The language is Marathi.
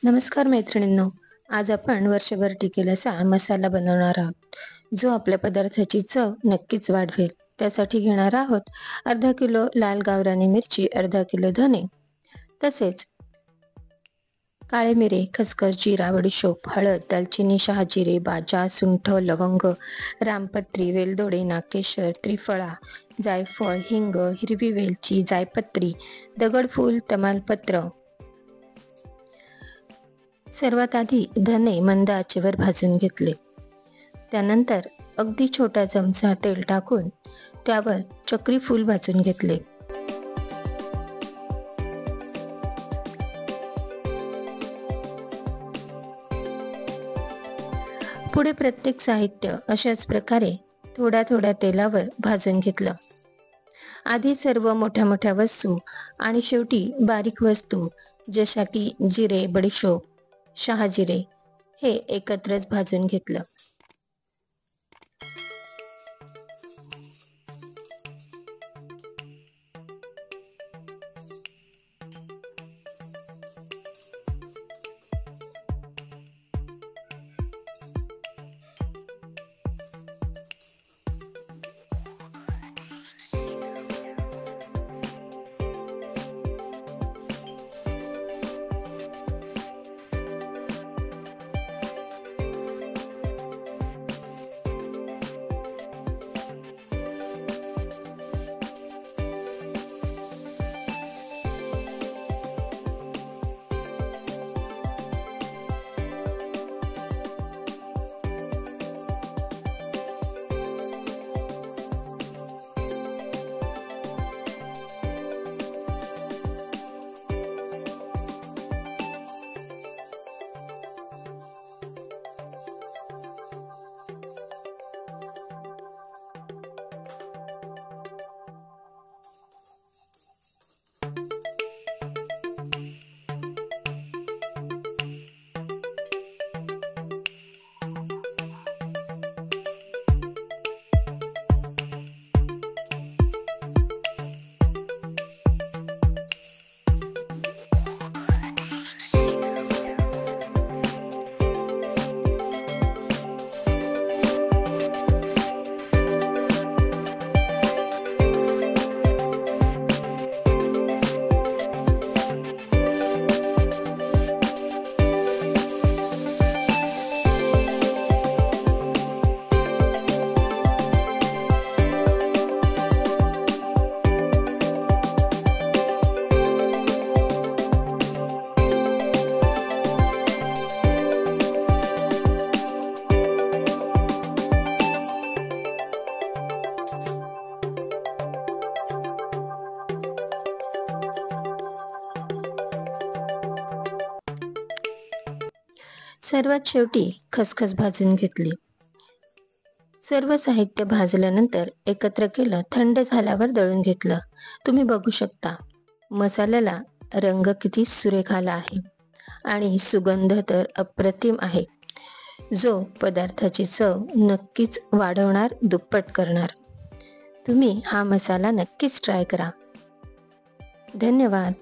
नमस्कार मैत्रिणींनो, आज आपण वर्षभर टिकेल असा मसाला बनवणार आहोत, जो आपल्या पदार्थाची चव नक्कीच वाढवेल. त्यासाठी घेणार आहोत अर्धा किलो लाल गावरानी मिरची, अर्धा किलो धने, तसेच काळे मिरे, खसखस, जिरा, बडीशोप, हळद, दालचिनी, शहाजिरे, बाजा, सुंठ, लवंग, रामपत्री, वेलदोडे, नाकेशर, त्रिफळा, जायफळ, हिंग, हिरवी वेलची, जायपत्री, दगडफूल, तमालपत्र. सर्वात आधी धने मंद आचेवर भाजून घेतले. त्यानंतर अगदी छोटा चमचा तेल टाकून त्यावर चक्री फूल भाजून घेतले. पुढे प्रत्येक साहित्य अशाच प्रकारे थोड्या थोड्या तेलावर भाजून घेतलं. आधी सर्व मोठ्या मोठ्या वस्तू आणि शेवटी बारीक वस्तू जशा की जिरे, बडीशोप, शहाजिरे हे एकत्रच भाजून घेतलं. सर्वात शेवटी खसखस भाजून घेतली. सर्व साहित्य भाजल्यानंतर एकत्र केलं. थंड झाल्यावर दळून घेतलं. तुम्ही बघू शकता मसाल्याला रंग किती सुरेख आला आहे आणि सुगंध तर अप्रतिम आहे, जो पदार्थाची चव नक्कीच वाढवणार, दुप्पट करणार. तुम्ही हा मसाला नक्कीच ट्राय करा. धन्यवाद.